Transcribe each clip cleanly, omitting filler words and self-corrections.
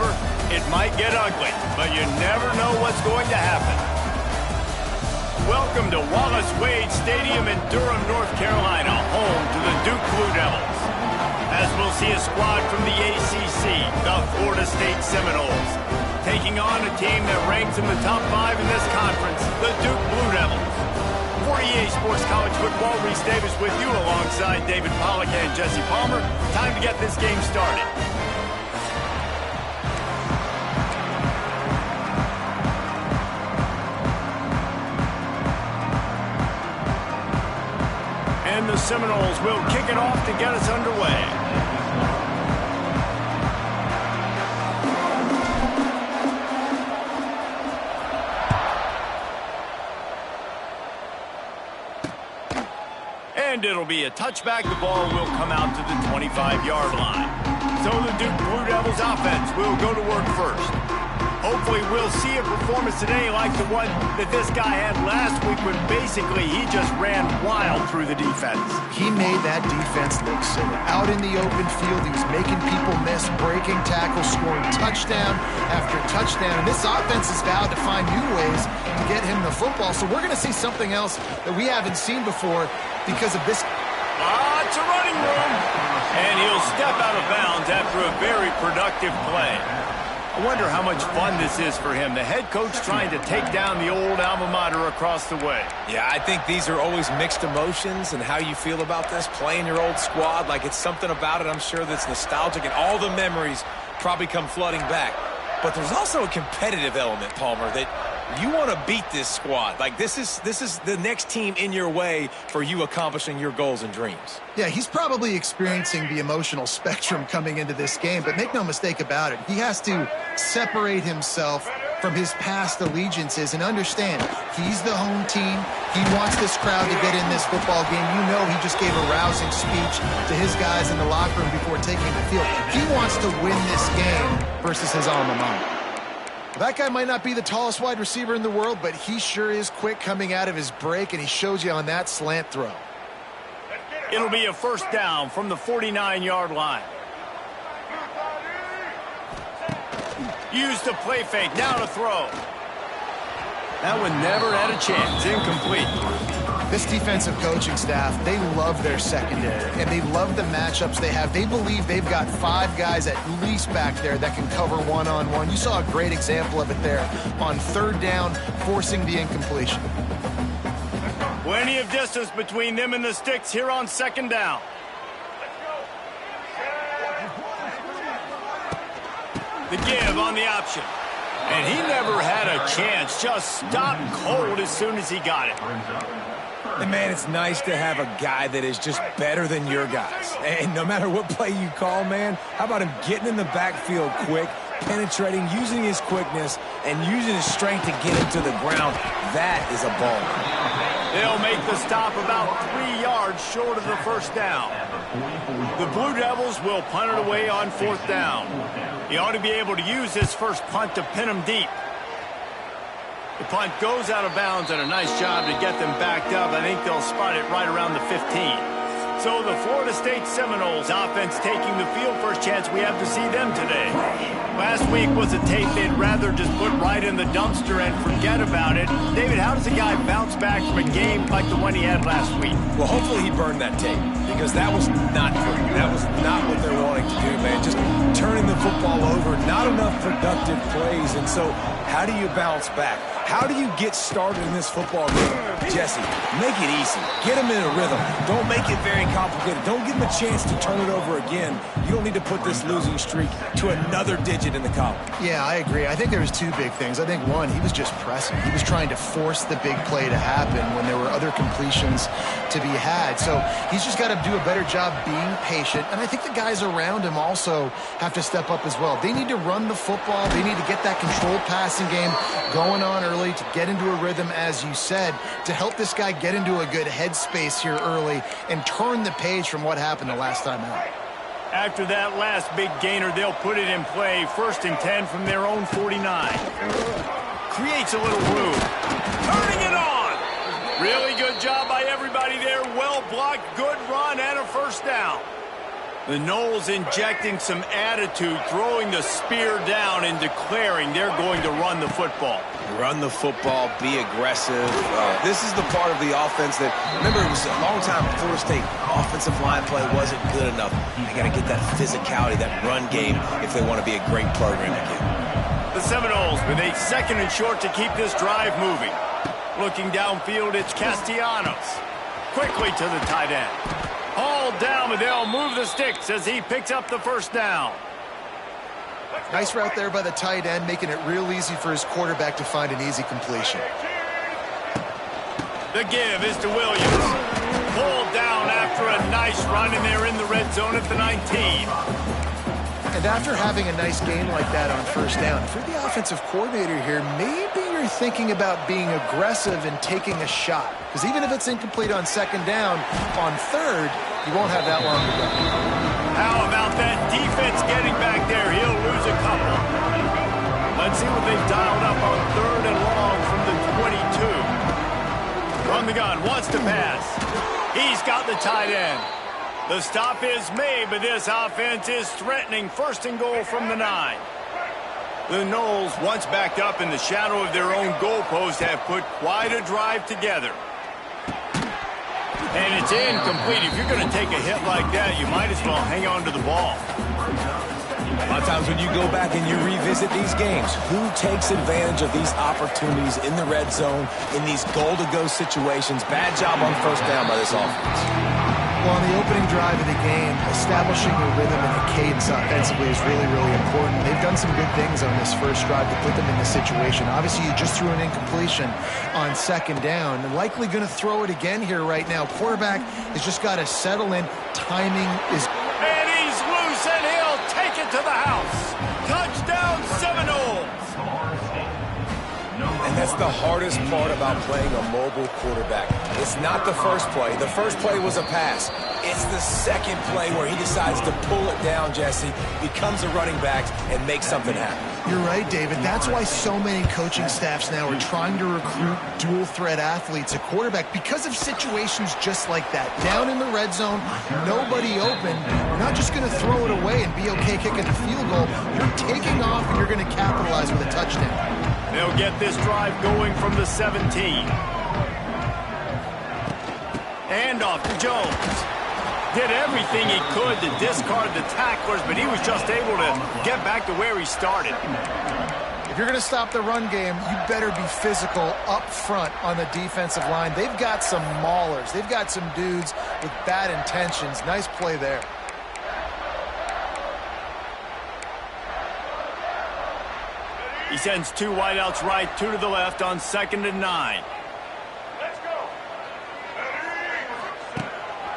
Remember, it might get ugly, but you never know what's going to happen. Welcome to Wallace Wade Stadium in Durham, North Carolina, home to the Duke Blue Devils. As we'll see a squad from the ACC, the Florida State Seminoles, taking on a team that ranks in the top 5 in this conference, the Duke Blue Devils. For EA Sports College Football, Reese Davis with you alongside David Pollack and Jesse Palmer. Time to get this game started. And the Seminoles will kick it off to get us underway. And it'll be a touchback. The ball will come out to the 25-yard line. So the Duke Blue Devils offense will go to work first. Hopefully we'll see a performance today like the one that this guy had last week when basically he just ran wild through the defense. He made that defense look silly. Out in the open field, he was making people miss, breaking tackles, scoring touchdown after touchdown. And this offense has vowed to find new ways to get him the football. So we're going to see something else that we haven't seen before because of this. It's a running room. And he'll step out of bounds after a very productive play. I wonder how much fun this is for him. The head coach trying to take down the old alma mater across the way. Yeah, I think these are always mixed emotions and how you feel about this, playing your old squad. Like, it's something about it, I'm sure, that's nostalgic, and all the memories probably come flooding back. But there's also a competitive element, Palmer, that you want to beat this squad. Like, this is the next team in your way for you accomplishing your goals and dreams. Yeah, he's probably experiencing the emotional spectrum coming into this game, but make no mistake about it. He has to separate himself from his past allegiances and understand he's the home team. He wants this crowd to get in this football game. You know he just gave a rousing speech to his guys in the locker room before taking the field. He wants to win this game versus his alma mater. That guy might not be the tallest wide receiver in the world, but he sure is quick coming out of his break, and he shows you on that slant throw. It'll be a first down from the 49-yard line. Used to play fake, now to throw. That one never had a chance, incomplete. This defensive coaching staff, they love their secondary, and they love the matchups they have. They believe they've got 5 guys at least back there that can cover one-on-one. You saw a great example of it there on third down, forcing the incompletion. Plenty of distance between them and the sticks here on second down. The give on the option. And he never had a chance. Just stopped cold as soon as he got it. And, man, it's nice to have a guy that is just better than your guys. And no matter what play you call, man, how about him getting in the backfield quick, penetrating, using his quickness, and using his strength to get him to the ground? That is a ball. They'll make the stop about 3 yards short of the first down. The Blue Devils will punt it away on fourth down. He ought to be able to use his first punt to pin him deep. The punt goes out of bounds, and a nice job to get them backed up. I think they'll spot it right around the 15. So the Florida State Seminoles offense taking the field. First chance we have to see them today. Last week was a tape they'd rather just put right in the dumpster and forget about it. David, how does a guy bounce back from a game like the one he had last week? Well, hopefully he burned that tape, because that was not good. That was not what they're wanting to do, man. Just turning the football over, not enough productive plays. And so how do you bounce back? How do you get started in this football game? Jesse, make it easy. Get him in a rhythm. Don't make it very complicated. Don't give him a chance to turn it over again. You don't need to put this losing streak to another digit in the column. Yeah, I agree. I think there was 2 big things. I think, one, he was just pressing. He was trying to force the big play to happen when there were other completions to be had. So he's just got to do a better job being patient. And I think the guys around him also have to step up as well. They need to run the football. They need to get that controlled passing game going on early to get into a rhythm, as you said, to help this guy get into a good headspace here early and turn the page from what happened the last time out. After that last big gainer, they'll put it in play. 1st and 10 from their own 49. Creates a little room. Turning it on. Really good job by everybody there. Well blocked, good run, and a first down. The Noles injecting some attitude, throwing the spear down and declaring they're going to run the football. Run the football, be aggressive. This is the part of the offense that, remember, it was a long time Florida State offensive line play wasn't good enough. They got to get that physicality, that run game, if they want to be a great program again. The Seminoles with a 2nd and short to keep this drive moving. Looking downfield, it's Castellanos. Quickly to the tight end. Hauled down, but they'll move the sticks as he picks up the first down. Nice route there by the tight end, making it real easy for his quarterback to find an easy completion. The give is to Williams. Pulled down after a nice run, and they're in the red zone at the 19. And after having a nice game like that on first down, if you're the offensive coordinator here, maybe you're thinking about being aggressive and taking a shot. Because even if it's incomplete on 2nd down, on 3rd, you won't have that long to go. How about that defense getting back there? He'll lose a couple. Let's see what they've dialed up on 3rd and long from the 22. From the gun, wants to pass. He's got the tight end. The stop is made, but this offense is threatening 1st and goal from the 9. The Noles, once backed up in the shadow of their own goalpost, have put quite a drive together. And it's incomplete. If you're going to take a hit like that, you might as well hang on to the ball. A lot of times when you go back and you revisit these games, who takes advantage of these opportunities in the red zone, in these goal-to-go situations? Bad job on first down by this offense. Well, on the opening drive of the game, establishing a rhythm and a cadence offensively is really, really important. They've done some good things on this first drive to put them in this situation. Obviously, you just threw an incompletion on 2nd down. They're likely going to throw it again here right now. Quarterback has just got to settle in. Timing is... And he's loose, and he'll take it to the house. Touchdown, Seminoles! And that's the hardest part about playing a mobile quarterback. It's not the first play. The first play was a pass. It's the second play where he decides to pull it down, Jesse, becomes a running back, and makes something happen. You're right, David. That's why so many coaching staffs now are trying to recruit dual-threat athletes at quarterback because of situations just like that. Down in the red zone, nobody open. You're not just going to throw it away and be okay kicking the field goal. You're taking off, and you're going to capitalize with a touchdown. They'll get this drive going from the 17. And off to Jones. Did everything he could to discard the tacklers, but he was just able to get back to where he started. If you're going to stop the run game, you better be physical up front on the defensive line. They've got some maulers. They've got some dudes with bad intentions. Nice play there. He sends 2 wideouts right, 2 to the left on 2nd and 9.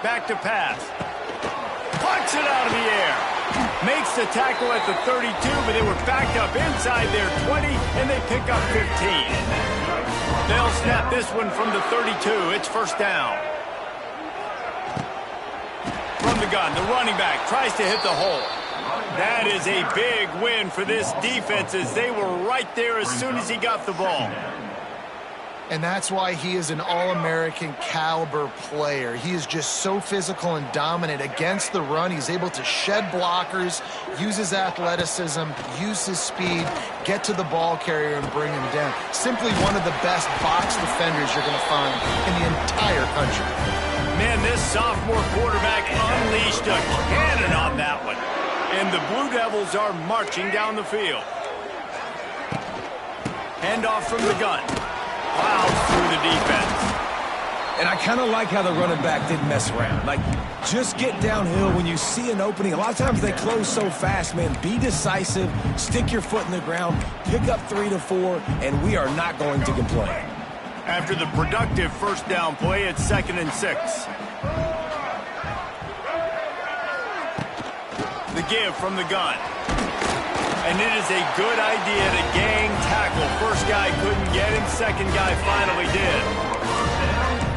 Back to pass. Punch it out of the air. Makes the tackle at the 32, but they were backed up inside their 20, and they pick up 15. They'll snap this one from the 32. It's 1st down. From the gun, the running back tries to hit the hole. That is a big win for this defense as they were right there as soon as he got the ball. And that's why he is an All-American caliber player. He is just so physical and dominant against the run. He's able to shed blockers, use his athleticism, use his speed, get to the ball carrier and bring him down. Simply one of the best box defenders you're going to find in the entire country. Man, this sophomore quarterback unleashed a cannon on that one. And the Blue Devils are marching down the field. Handoff from the gun. Plows through the defense. And I kind of like how the running back didn't mess around. Like, just get downhill when you see an opening. A lot of times they close so fast, man. Be decisive, stick your foot in the ground, pick up 3 to 4, and we are not going to complain. After the productive first down play, it's 2nd and 6. The give from the gun. And it is a good idea to gang tackle. First guy couldn't get him, second guy finally did.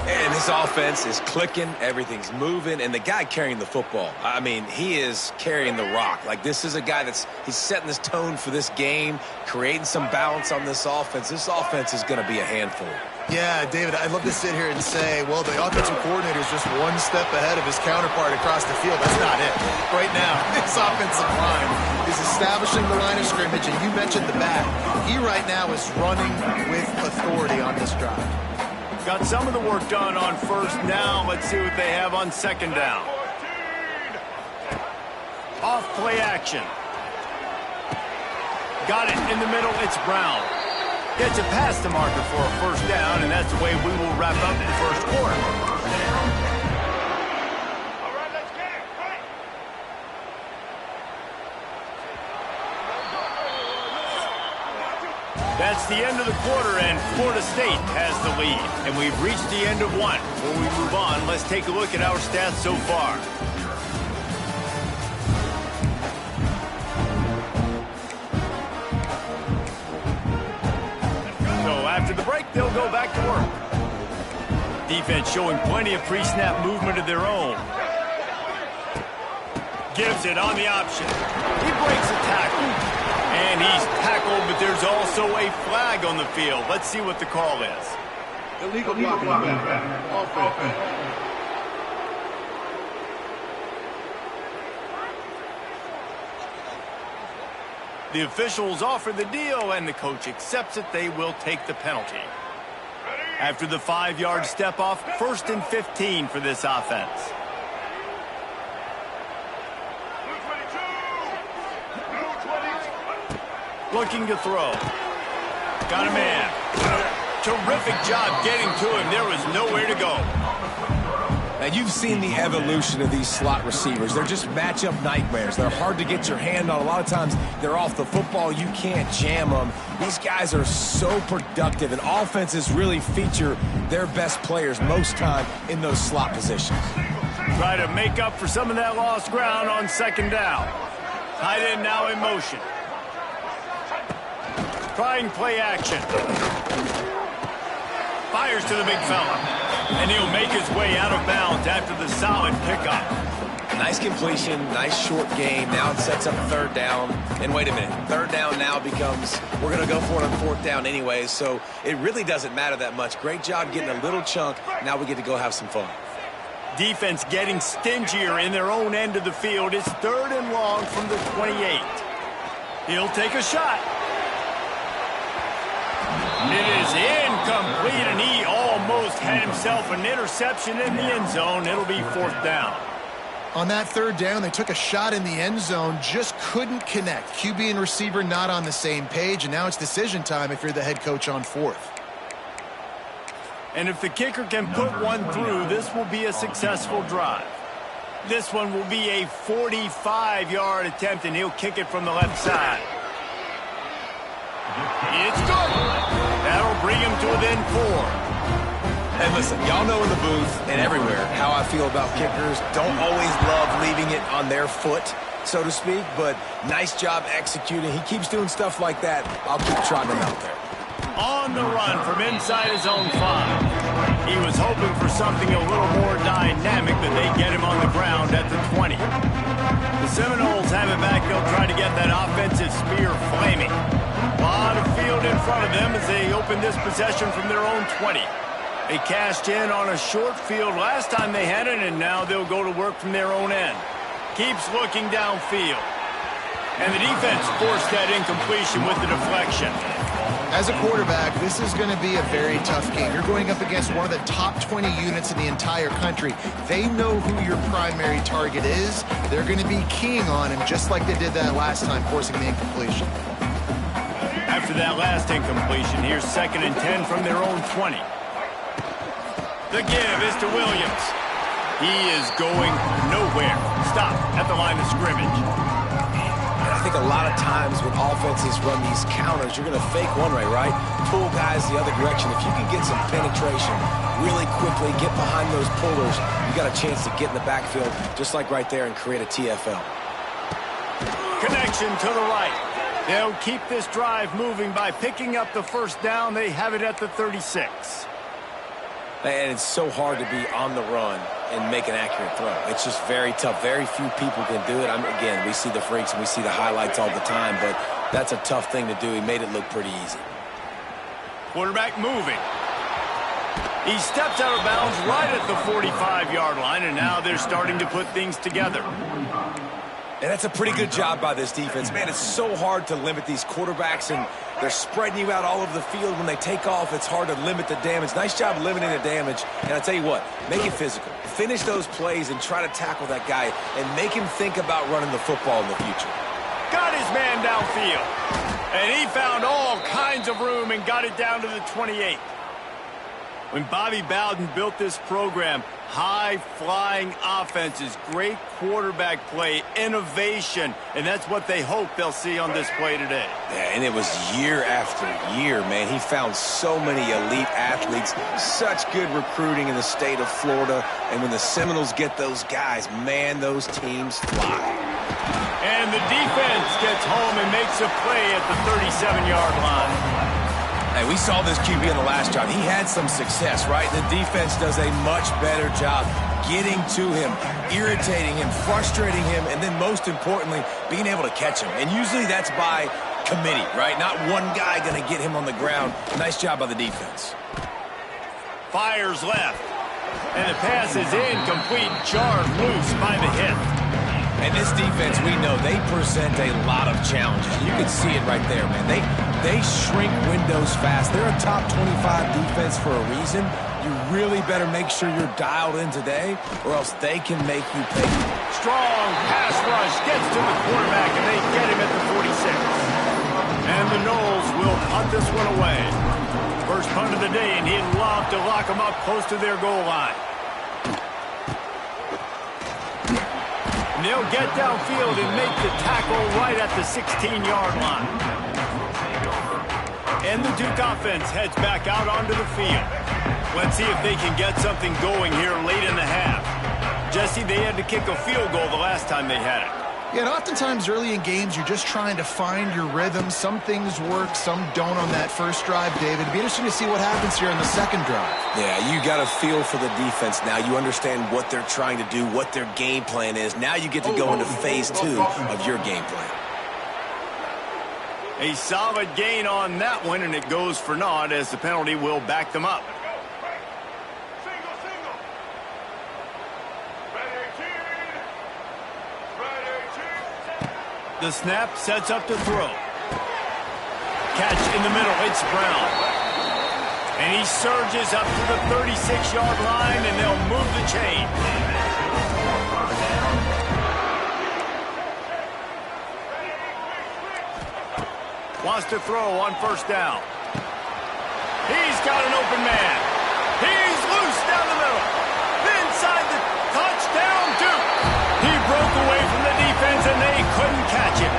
And this offense is clicking, everything's moving, and the guy carrying the football, I mean, he is carrying the rock. Like, this is a guy he's setting this tone for this game, creating some balance on this offense. This offense is going to be a handful. Yeah, David, I'd love to sit here and say, well, the offensive coordinator is just one step ahead of his counterpart across the field. That's not it. Right now, this offensive line is establishing the line of scrimmage, and you mentioned the back. He right now is running with authority on this drive. Got some of the work done on first down. Let's see what they have on second down. Off play action. Got it in the middle. It's Brown. Gets it past the marker for a first down, and that's the way we will wrap up the first quarter. That's the end of the quarter, and Florida State has the lead. And we've reached the end of one. Before we move on, let's take a look at our stats so far. After the break, they'll go back to work. Defense showing plenty of pre-snap movement of their own. Gives it on the option. He breaks a tackle. And he's tackled, but there's also a flag on the field. Let's see what the call is. Illegal blocking. Offense. The officials offer the deal, and the coach accepts it. They will take the penalty. After the 5-yard step off, 1st and 15 for this offense. Looking to throw. Got a man. Terrific job getting to him. There was nowhere to go. Now, you've seen the evolution of these slot receivers. They're just matchup nightmares. They're hard to get your hand on. A lot of times, they're off the football. You can't jam them. These guys are so productive, and offenses really feature their best players most time in those slot positions. Try to make up for some of that lost ground on second down. Tight end now in motion. Trying play action. Fires to the big fella. And he'll make his way out of bounds after the solid pickup. Nice completion, nice short game. Now it sets up 3rd down. And wait a minute, 3rd down now becomes, we're going to go for it on 4th down anyway, so it really doesn't matter that much. Great job getting a little chunk. Now we get to go have some fun. Defense getting stingier in their own end of the field. It's 3rd and long from the 28. He'll take a shot. It is incomplete, and he almost had himself an interception in the end zone. It'll be 4th down. On that 3rd down, they took a shot in the end zone, just couldn't connect. QB and receiver not on the same page, and now it's decision time if you're the head coach on 4th. And if the kicker can put one through, this will be a successful drive. This one will be a 45-yard attempt, and he'll kick it from the left side. It's good. That'll bring him to within 4. And listen, y'all know in the booth and everywhere how I feel about kickers. Don't always love leaving it on their foot, so to speak, but nice job executing. He keeps doing stuff like that. I'll keep trotting him out there. On the run from inside his own 5. He was hoping for something a little more dynamic, but they get him on the ground at the 20. The Seminoles have it back. They'll try to get that offensive spear flaming. A lot of field in front of them as they open this possession from their own 20. They cashed in on a short field last time they had it, and now they'll go to work from their own end. Keeps looking downfield. And the defense forced that incompletion with the deflection. As a quarterback, this is going to be a very tough game. You're going up against one of the top 20 units in the entire country. They know who your primary target is. They're going to be keying on him just like they did that last time, forcing the incompletion. After that last incompletion, here's 2nd and 10 from their own 20. The give is to Williams. He is going nowhere. Stop at the line of scrimmage. And I think a lot of times when offenses run these counters, you're going to fake one way, right? Pull guys the other direction. If you can get some penetration really quickly, get behind those pullers, you got a chance to get in the backfield just like right there and create a TFL. Connection to the right. They'll keep this drive moving by picking up the 1st down. They have it at the 36. And it's so hard to be on the run and make an accurate throw. It's just very tough. Very few people can do it. Again, we see the freaks and we see the highlights all the time, but that's a tough thing to do. He made it look pretty easy. Quarterback moving. He steps out of bounds right at the 45-yard line, and now they're starting to put things together. And that's a pretty good job by this defense. Man, it's so hard to limit these quarterbacks, and they're spreading you out all over the field. When they take off, it's hard to limit the damage. Nice job limiting the damage. And I tell you what, make it physical. Finish those plays and try to tackle that guy and make him think about running the football in the future. Got his man downfield. And he found all kinds of room and got it down to the 28. When Bobby Bowden built this program, high-flying offenses, great quarterback play, innovation, and that's what they hope they'll see on display today. Yeah, and it was year after year, man. He found so many elite athletes, such good recruiting in the state of Florida, and when the Seminoles get those guys, man, those teams fly. And the defense gets home and makes a play at the 37-yard line. Hey, we saw this QB in the last drive. He had some success, right? The defense does a much better job getting to him, irritating him, frustrating him, and then most importantly, being able to catch him. And usually that's by committee, right? Not one guy going to get him on the ground. Nice job by the defense. Fires left. And the pass is incomplete, jarred loose by the hit. And this defense, we know, they present a lot of challenges. You can see it right there, man. They shrink windows fast. They're a top 25 defense for a reason. You really better make sure you're dialed in today, or else they can make you pay. Strong pass rush gets to the quarterback, and they get him at the 46. And the Noles will punt this one away. First punt of the day, and he'd love to lock them up close to their goal line. And they'll get downfield and make the tackle right at the 16-yard line. And the Duke offense heads back out onto the field. Let's see if they can get something going here late in the half. Jesse, they had to kick a field goal the last time they had it. Yeah, and oftentimes early in games, you're just trying to find your rhythm. Some things work, some don't on that first drive, David. It'd be interesting to see what happens here in the second drive. Yeah, you got a feel for the defense now. You understand what they're trying to do, what their game plan is. Now you get to go into phase 2 of your game plan. A solid gain on that one, and it goes for naught as the penalty will back them up. The snap sets up to throw. Catch in the middle, it's Brown. And he surges up to the 36-yard line, and they'll move the chain. Wants to throw on first down. He's got an open man. He's loose down the middle. Inside the touchdown, Duke. He broke away from the defense, and they couldn't catch him.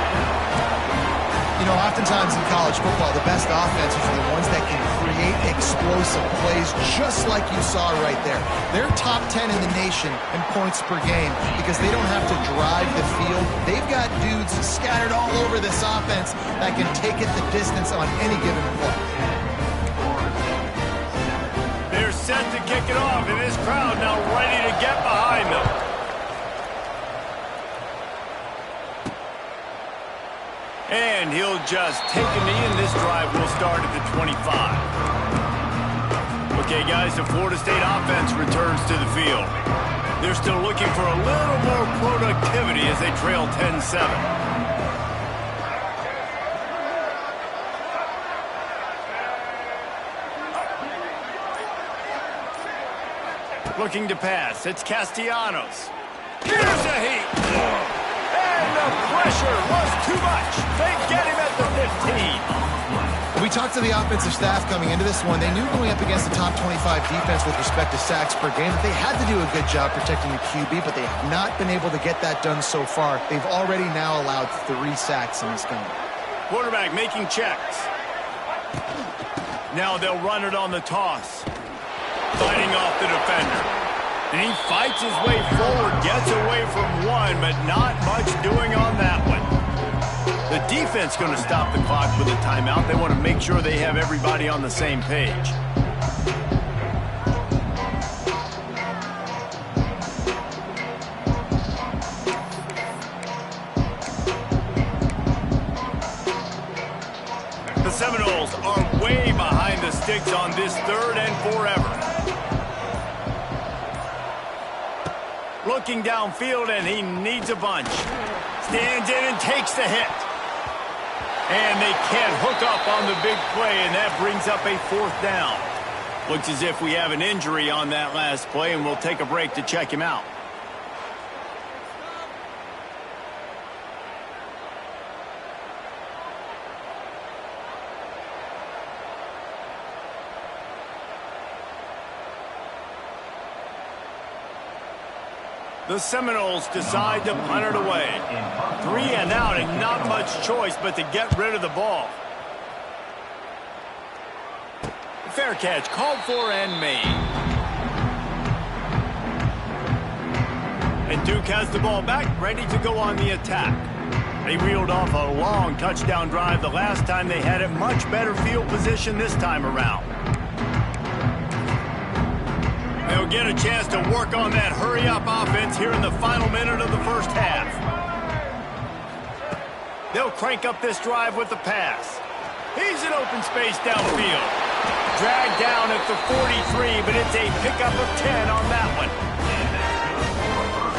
You know, oftentimes in college football, the best offenses are the ones that can create explosive plays, just like you saw right there. They're top 10 in the nation in points per game because they don't have to drive the field. They've got dudes scattered all over this offense that can take it the distance on any given play. They're set to kick it off, and this crowd now ready to get behind them. And he'll just take a knee, and this drive will start at the 25. Okay, guys, the Florida State offense returns to the field. They're still looking for a little more productivity as they trail 10-7. Looking to pass. It's Castellanos. Here's a heat. And the pressure was too much. They get him at the 15. We talked to the offensive staff coming into this one. They knew going up against the top 25 defense with respect to sacks per game that they had to do a good job protecting the QB, but they have not been able to get that done so far. They've already now allowed 3 sacks in this game. Quarterback making checks. Now they'll run it on the toss. Fighting off the defender. And he fights his way forward, gets away from one, but not much doing on that one. The defense going to stop the clock with a timeout. They want to make sure they have everybody on the same page. The Seminoles are way behind the sticks on this 3rd and forever. Looking downfield, and he needs a bunch. Stands in and takes the hit. And they can't hook up on the big play, and that brings up a 4th down. Looks as if we have an injury on that last play, and we'll take a break to check him out. The Seminoles decide to punt it away. 3 and out, and not much choice but to get rid of the ball. Fair catch, called for and made. And Duke has the ball back, ready to go on the attack. They reeled off a long touchdown drive the last time they had it. Much better field position this time around. They'll get a chance to work on that hurry-up offense here in the final minute of the first half. They'll crank up this drive with the pass. He's in open space downfield. Dragged down at the 43, but it's a pickup of 10 on that one.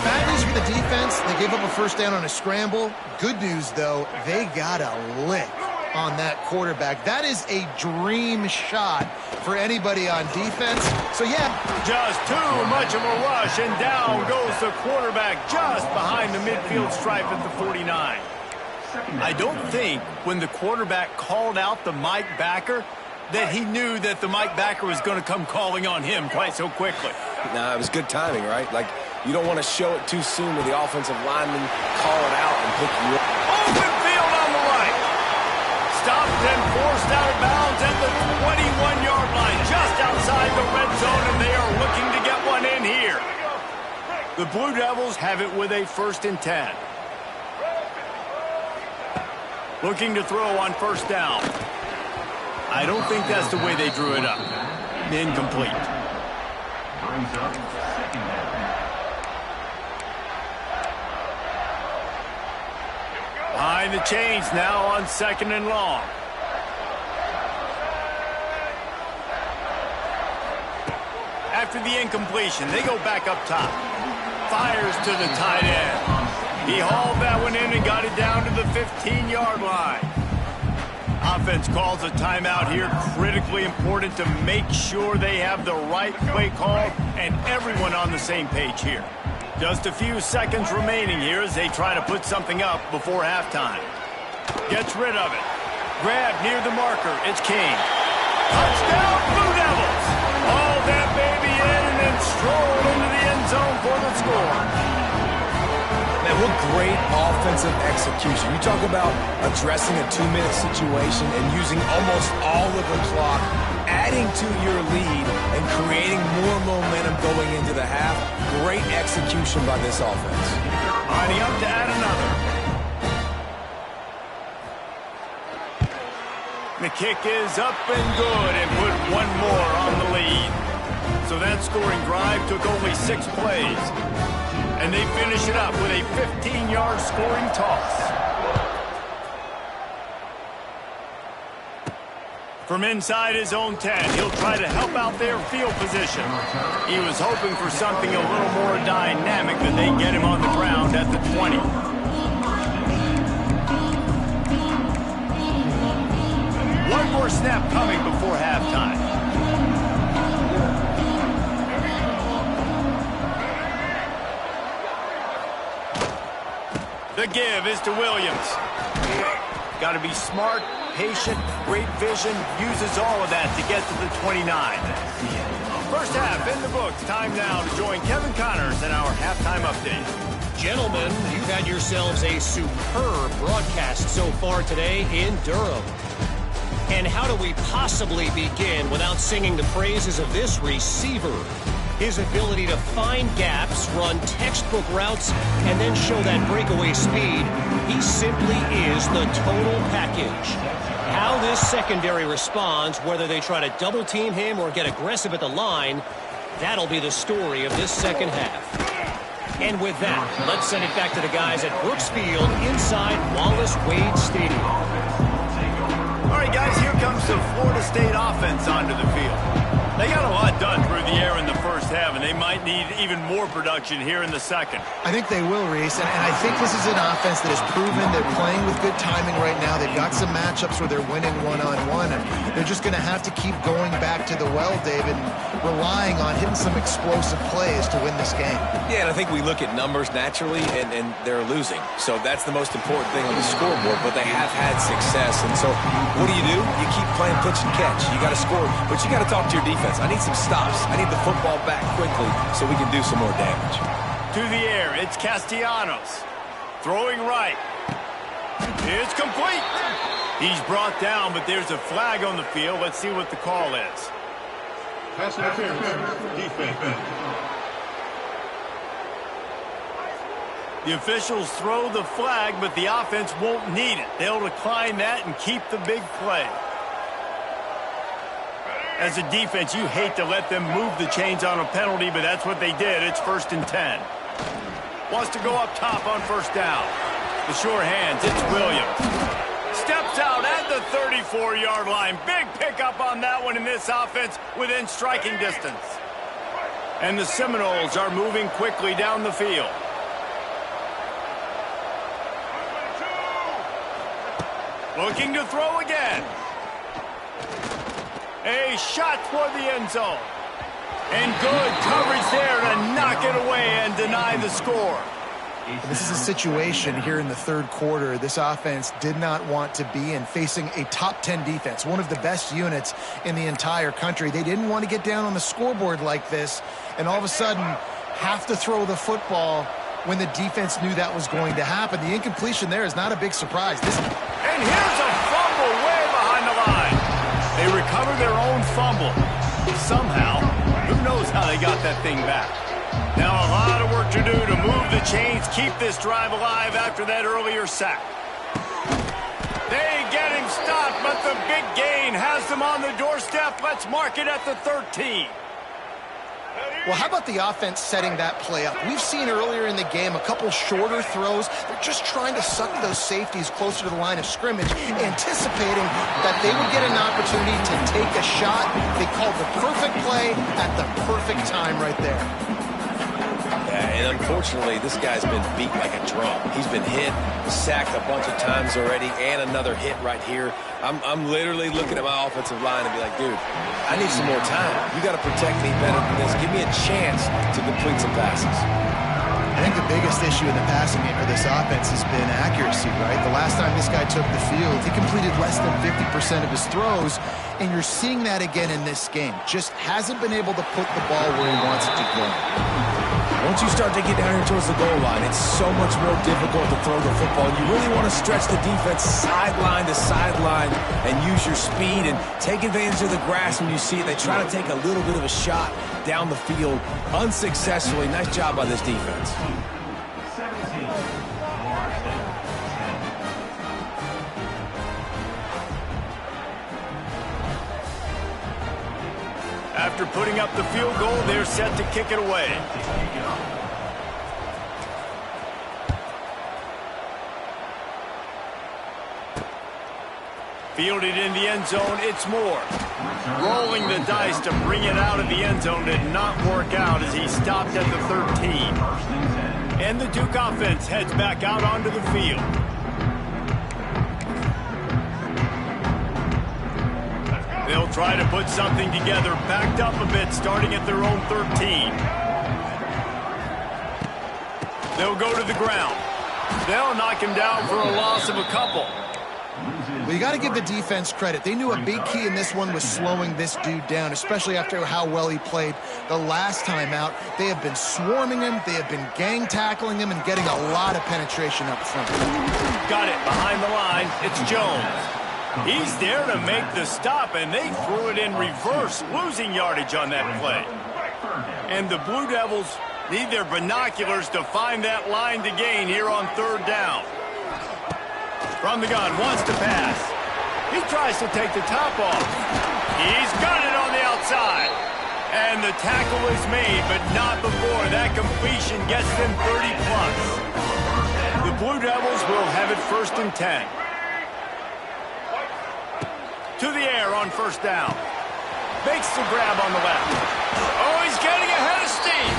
Bad news for the defense. They gave up a 1st down on a scramble. Good news, though, they got a lick on that quarterback. That is a dream shot for anybody on defense. So, yeah. Just too much of a rush, and down goes the quarterback just behind the midfield stripe at the 49. I don't think when the quarterback called out the Mike backer that he knew that the Mike backer was going to come calling on him quite so quickly. Nah, it was good timing, right? Like, you don't want to show it too soon with the offensive lineman call it out and pick you up. Open field on the right. Stopped and forced out of bounds at the 21-yard line, just outside the red zone, and they are looking to get one in here. The Blue Devils have it with a 1st and 10. Looking to throw on 1st down. I don't think that's the way they drew it up. Incomplete. Behind the chains now on 2nd and long. After the incompletion, they go back up top. Fires to the tight end. He hauled that one in and got it down to the 15-yard line. Offense calls a timeout here. Critically important to make sure they have the right play call and everyone on the same page here. Just a few seconds remaining here as they try to put something up before halftime. Gets rid of it. Grab near the marker. It's King. Touchdown, Blue Devils! Haul that baby in and then stroll into the end zone for the score. Man, what great offensive execution. You talk about addressing a 2-minute situation and using almost all of the clock, adding to your lead and creating more momentum going into the half. Great execution by this offense. Lining up to add another. The kick is up and good and put one more on the lead. So that scoring drive took only 6 plays. And they finish it up with a 15-yard scoring toss. From inside his own 10, he'll try to help out their field position. He was hoping for something a little more dynamic than they get him on the ground at the 20. One more snap coming before halftime. The give is to Williams. Got to be smart, patient, great vision, uses all of that to get to the 29. First half in the books. Time now to join Kevin Connors in our halftime update. Gentlemen, you've had yourselves a superb broadcast so far today in Durham. And how do we possibly begin without singing the praises of this receiver? His ability to find gaps, run textbook routes, and then show that breakaway speed. He simply is the total package. How this secondary responds, whether they try to double-team him or get aggressive at the line, that'll be the story of this second half. And with that, let's send it back to the guys at Brooks Field inside Wallace Wade Stadium. All right, guys, here the Florida State offense onto the field. They got a lot done through the air in the first half, and they might need even more production here in the second. I think they will, Reese, and I think this is an offense that has proven they're playing with good timing right now. They've got some matchups where they're winning one-on-one, and they're just going to have to keep going back to the well, David, and relying on hitting some explosive plays to win this game. Yeah, and I think we look at numbers naturally, and they're losing. So that's the most important thing on the scoreboard, but they have had success. And so what do? You keep playing pitch and catch. You got to score, but you got to talk to your defense. I need some stops. I need the football back quickly so we can do some more damage. To the air, it's Castellanos. Throwing right. It's complete. He's brought down, but there's a flag on the field. Let's see what the call is. Pass interference. Defense. The officials throw the flag, but the offense won't need it. They'll decline that and keep the big play. As a defense, you hate to let them move the chains on a penalty, but that's what they did. It's 1st and 10. Wants to go up top on 1st down. The sure hands, it's Williams. Steps out at the 34-yard line. Big pickup on that one in this offense within striking distance. And the Seminoles are moving quickly down the field. Looking to throw again. A shot toward the end zone. And good coverage there to knock it away and deny the score. This is a situation here in the third quarter this offense did not want to be in, facing a top 10 defense, one of the best units in the entire country. They didn't want to get down on the scoreboard like this and all of a sudden have to throw the football when the defense knew that was going to happen. The incompletion there is not a big surprise. And here's a fumble way behind the line. They recover their own fumble. Somehow, who knows how they got that thing back. Now a lot of work to do to move the chains, keep this drive alive after that earlier sack. They get him stopped, but the big gain has them on the doorstep. Let's mark it at the 13. Well, how about the offense setting that play up? We've seen earlier in the game a couple shorter throws. They're just trying to suck those safeties closer to the line of scrimmage, anticipating that they would get an opportunity to take a shot. They called the perfect play at the perfect time right there. Yeah, and unfortunately, this guy's been beat like a drum. He's been hit, sacked a bunch of times already, and another hit right here. I'm literally looking at my offensive line and be like, dude, I need some more time. You got to protect me better than this. Give me a chance to complete some passes. I think the biggest issue in the passing game for this offense has been accuracy, right? The last time this guy took the field, he completed less than 50% of his throws, and you're seeing that again in this game. Just hasn't been able to put the ball where he wants it to go. Once you start to get down here towards the goal line, it's so much more difficult to throw the football. You really want to stretch the defense sideline to sideline and use your speed and take advantage of the grass when you see it. They try to take a little bit of a shot down the field unsuccessfully. Nice job by this defense. After putting up the field goal, they're set to kick it away. Fielded in the end zone, it's Moore. Rolling the dice to bring it out of the end zone did not work out as he stopped at the 13. And the Duke offense heads back out onto the field. They'll try to put something together, backed up a bit, starting at their own 13. They'll go to the ground. They'll knock him down for a loss of a couple. Well, you got to give the defense credit. They knew a big key in this one was slowing this dude down, especially after how well he played the last time out. They have been swarming him. They have been gang tackling him and getting a lot of penetration up front. Got it behind the line. It's Jones. He's there to make the stop, and they threw it in reverse, losing yardage on that play. And the Blue Devils need their binoculars to find that line to gain here on 3rd down. From the gun, wants to pass. He tries to take the top off. He's got it on the outside. And the tackle is made, but not before that completion gets them 30+. The Blue Devils will have it 1st and 10. to the air on first down. Makes the grab on the left. Oh, he's getting ahead of steam.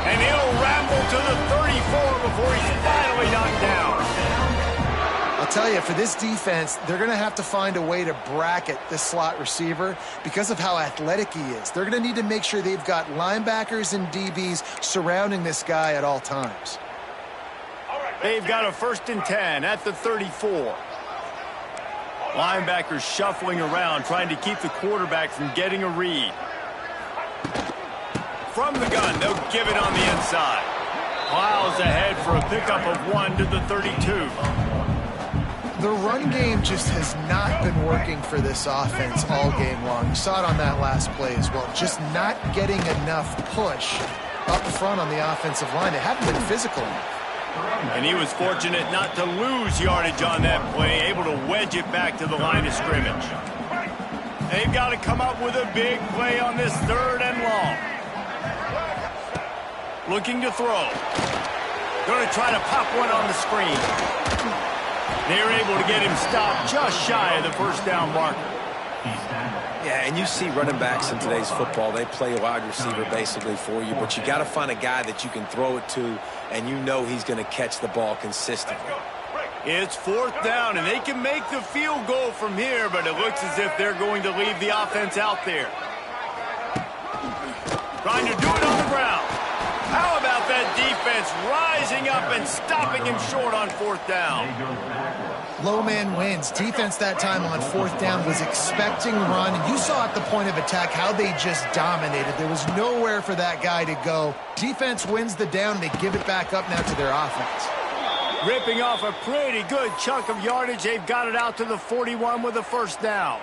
And he'll ramble to the 34 before he's finally knocked down. I'll tell you, for this defense, they're going to have to find a way to bracket this slot receiver because of how athletic he is. They're going to need to make sure they've got linebackers and DBs surrounding this guy at all times. They've got a 1st and 10 at the 34. Linebackers shuffling around, trying to keep the quarterback from getting a read. From the gun, they'll give it on the inside. Plows ahead for a pickup of 1 to the 32. The run game just has not been working for this offense all game long. You saw it on that last play as well. Just not getting enough push up front on the offensive line. They haven't been physical enough. And he was fortunate not to lose yardage on that play, able to wedge it back to the line of scrimmage. They've got to come up with a big play on this 3rd and long. Looking to throw. Going to try to pop one on the screen. They're able to get him stopped just shy of the 1st down marker. Yeah, and you see running backs in today's football, they play a wide receiver basically for you, but you got to find a guy that you can throw it to, and you know he's going to catch the ball consistently. It's 4th down, and they can make the field goal from here, but it looks as if they're going to leave the offense out there. Trying to do it on the ground. How about that defense rising up and stopping him short on 4th down? Low man wins. Defense that time on 4th down was expecting run, and you saw at the point of attack how they just dominated. There was nowhere for that guy to go. Defense wins the down. They give it back up now to their offense. Ripping off a pretty good chunk of yardage. They've got it out to the 41 with a 1st down.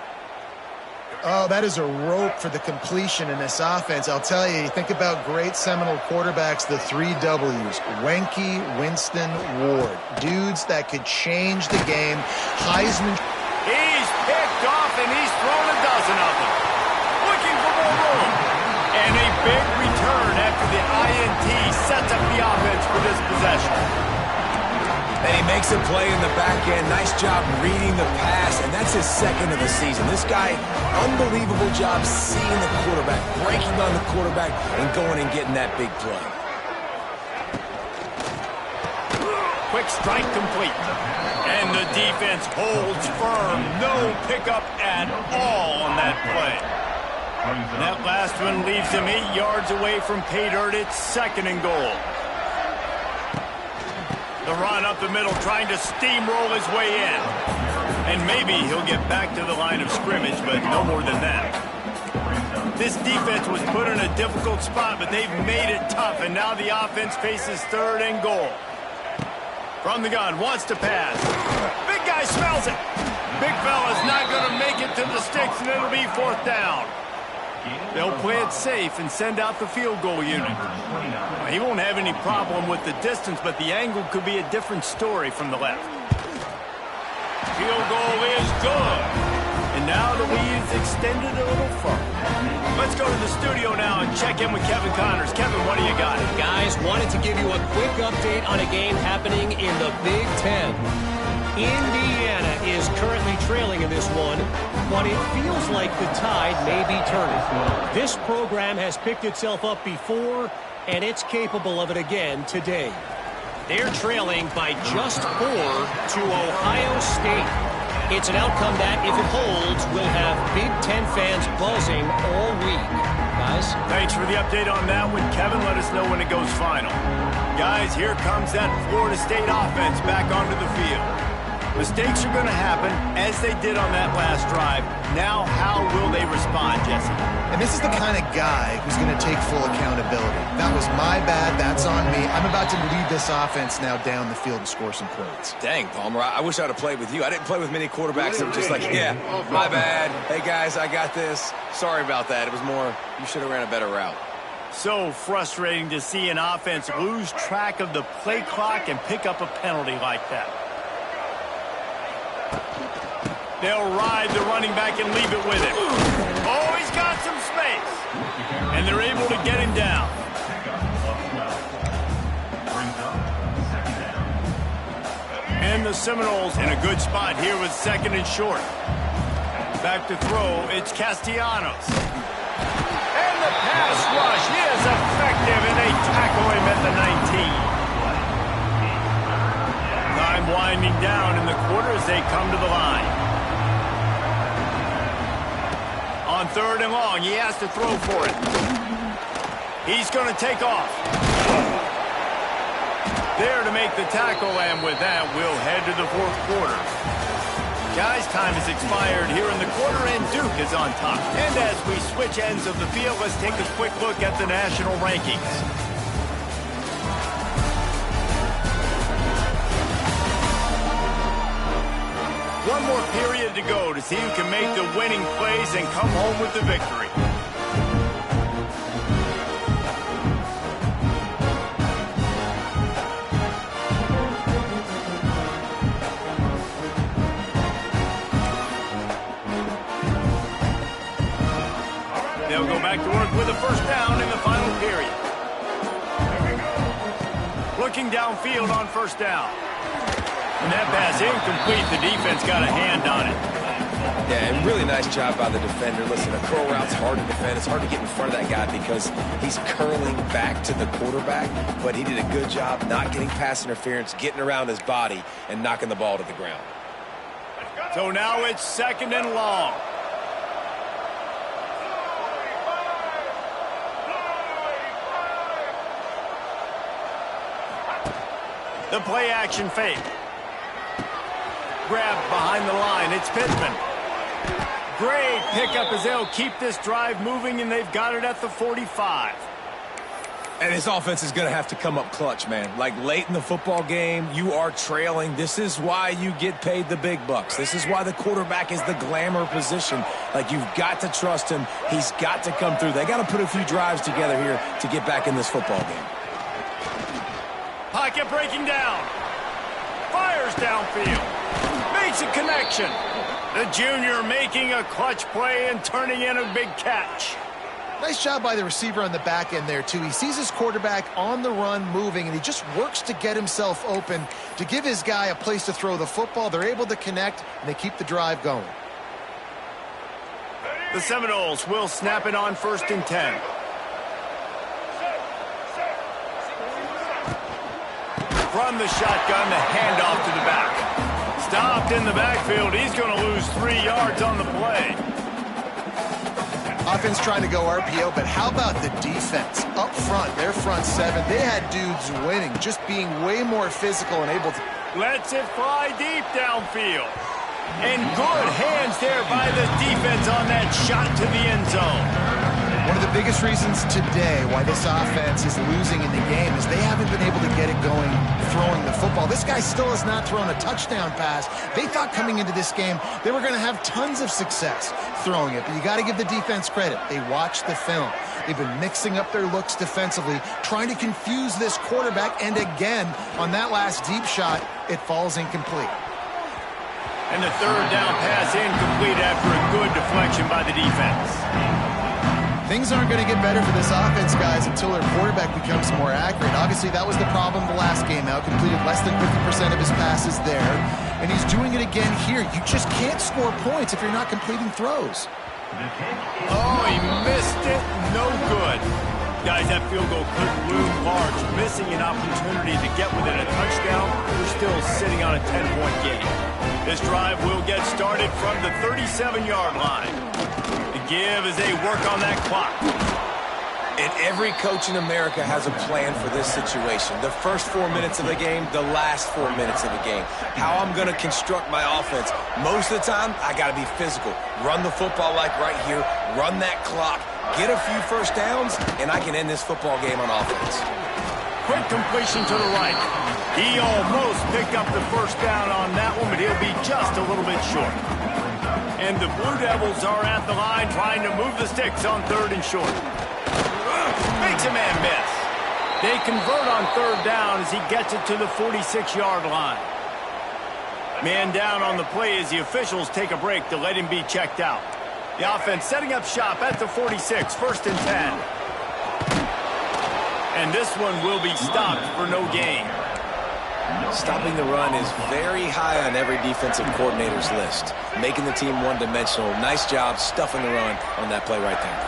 Oh, that is a rope for the completion in this offense. I'll tell you, think about great Seminole quarterbacks, the 3 W's. Wenke, Winston, Ward. Dudes that could change the game. Heisman. He's picked off, and he's thrown a dozen of them. Looking for more room. And a big return after the INT sets up the offense for this possession. And he makes a play in the back end. Nice job reading the pass, and that's his 2nd of the season. This guy, unbelievable job seeing the quarterback, breaking on the quarterback, and going and getting that big play. Quick strike complete. And the defense holds firm. No pickup at all on that play. And that last one leaves him 8 yards away from pay dirt. It's 2nd and goal. The run up the middle, trying to steamroll his way in. And maybe he'll get back to the line of scrimmage, but no more than that. This defense was put in a difficult spot, but they've made it tough, and now the offense faces 3rd and goal. From the gun, wants to pass. Big guy smells it. Big fella's not going to make it to the sticks, and it'll be 4th down. They'll play it safe and send out the field goal unit. He won't have any problem with the distance, but the angle could be a different story from the left. Field goal is good. And now the lead is extended a little further. Let's go to the studio now and check in with Kevin Connors. Kevin, what do you got? Guys, wanted to give you a quick update on a game happening in the Big Ten. Indiana is currently trailing in this one, but it feels like the tide may be turning. This program has picked itself up before, and it's capable of it again today. They're trailing by just 4 to Ohio State. It's an outcome that, if it holds, will have Big Ten fans buzzing all week. Guys? Thanks for the update on that one, Kevin. Let us know when it goes final. Guys, here comes that Florida State offense back onto the field. Mistakes are going to happen, as they did on that last drive. Now, how will they respond, Jesse? And this is the kind of guy who's going to take full accountability. That was my bad. That's on me. I'm about to lead this offense now down the field and score some points. Dang, Palmer, I wish I would have played with you. I didn't play with many quarterbacks that were just like, yeah, my bad. Hey, guys, I got this. Sorry about that. It was more, you should have ran a better route. So frustrating to see an offense lose track of the play clock and pick up a penalty like that. They'll ride the running back and leave it with him. Oh, he's got some space. And they're able to get him down. And the Seminoles in a good spot here with 2nd and short. Back to throw, it's Castellanos. And the pass rush is effective, and they tackle him at the 19. Time winding down in the quarter as they come to the line. On 3rd and long, he has to throw for it. He's going to take off. There to make the tackle, and with that, we'll head to the 4th quarter. Guys, time has expired here in the quarter, and Duke is on top. And as we switch ends of the field, let's take a quick look at the national rankings. One more period to go to see who can make the winning plays and come home with the victory. They'll go back to work with a 1st down in the final period. Looking downfield on 1st down. And that pass incomplete. The defense got a hand on it. Yeah, and really nice job by the defender. Listen, a curl route's hard to defend. It's hard to get in front of that guy because he's curling back to the quarterback, but he did a good job not getting pass interference, getting around his body, and knocking the ball to the ground. So now it's 2nd and long. The play action fake. Grab behind the line. It's Pittman. Great pickup as they'll keep this drive moving, and they've got it at the 45. And his offense is going to have to come up clutch, man. Like late in the football game, you are trailing. This is why you get paid the big bucks. This is why the quarterback is the glamour position. Like, you've got to trust him. He's got to come through. They got to put a few drives together here to get back in this football game. Pocket breaking down. Fires downfield. Makes a connection. The junior making a clutch play and turning in a big catch. Nice job by the receiver on the back end there, too. He sees his quarterback on the run moving, and he just works to get himself open to give his guy a place to throw the football. They're able to connect, and they keep the drive going. The Seminoles will snap it on 1st and 10. From the shotgun, the handoff to the back. Stopped in the backfield. He's going to lose 3 yards on the play. Offense trying to go RPO, but how about the defense? Up front, their front 7, they had dudes winning, just being way more physical and able to... Lets it fly deep downfield. And good hands there by the defense on that shot to the end zone. One of the biggest reasons today why this offense is losing in the game is they haven't been able to get it going throwing the football. This guy still has not thrown a touchdown pass. They thought coming into this game they were going to have tons of success throwing it, but you got to give the defense credit. They watched the film. They've been mixing up their looks defensively, trying to confuse this quarterback, and again, on that last deep shot, it falls incomplete. And the 3rd down pass incomplete after a good deflection by the defense. Things aren't going to get better for this offense, guys, until their quarterback becomes more accurate. Obviously, that was the problem the last game out. Completed less than 50% of his passes there. And he's doing it again here. You just can't score points if you're not completing throws. Oh, he missed it. No good. Guys, that field goal could loom large. Missing an opportunity to get within a touchdown. We're still sitting on a 10-point game. This drive will get started from the 37-yard line. The give as they work on that clock. And every coach in America has a plan for this situation. The first 4 minutes of the game, the last 4 minutes of the game. How I'm going to construct my offense. Most of the time, I got to be physical. Run the football like right here. Run that clock. Get a few first downs, and I can end this football game on offense. Quick completion to the right. He almost picked up the first down on that one, but he'll be just a little bit short. And the Blue Devils are at the line trying to move the sticks on 3rd and short. Makes a man miss. They convert on 3rd down as he gets it to the 46-yard line. Man down on the play as the officials take a break to let him be checked out. The offense setting up shop at the 46, 1st and 10. And this one will be stopped for no gain. Stopping the run is very high on every defensive coordinator's list. Making the team one-dimensional. Nice job stuffing the run on that play right there.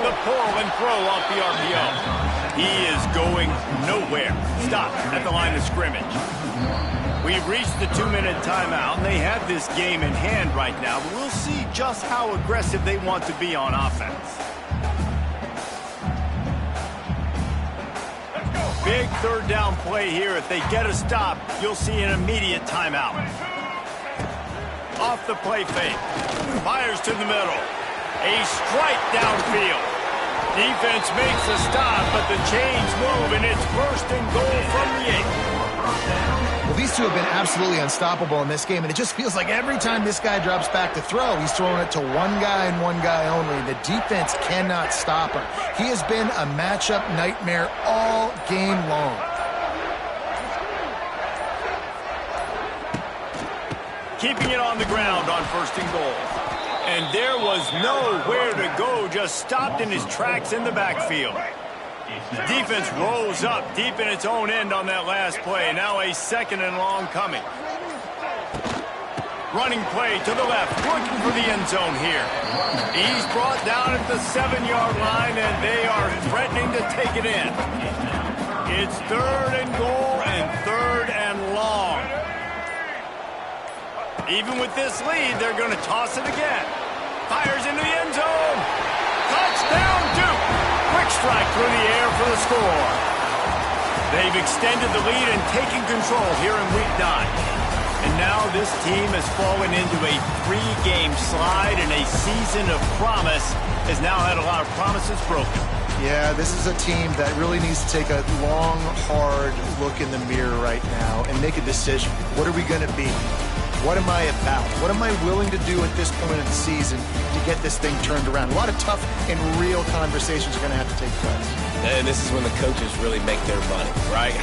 The pull and throw off the RPO. He is going nowhere. Stop at the line of scrimmage. We've reached the 2-minute timeout, and they have this game in hand right now. But we'll see just how aggressive they want to be on offense. Big third down play here. If they get a stop, you'll see an immediate timeout. Off the play fake. Fires to the middle. A strike downfield. Defense makes a stop, but the chains move, and it's first and goal from the 8. Well, these two have been absolutely unstoppable in this game, and it just feels like every time this guy drops back to throw, he's throwing it to one guy and one guy only. The defense cannot stop him. He has been a matchup nightmare all game long. Keeping it on the ground on first and goal. And there was nowhere to go, just stopped in his tracks in the backfield. The defense rose up deep in its own end on that last play. Now a second and long coming. Running play to the left, looking for the end zone here. He's brought down at the 7-yard line, and they are threatening to take it in. It's third and goal and third and long. Even with this lead, they're going to toss it again. Fires into the end zone. Touchdown, Duke. Quick strike through the air for the score. They've extended the lead and taken control here in Week 9. And now this team has fallen into a 3-game slide, and a season of promise has now had a lot of promises broken. Yeah, this is a team that really needs to take a long, hard look in the mirror right now and make a decision. What are we going to be? What am I about? What am I willing to do at this point of the season to get this thing turned around? A lot of tough and real conversations are going to have to take place. And this is when the coaches really make their money, right?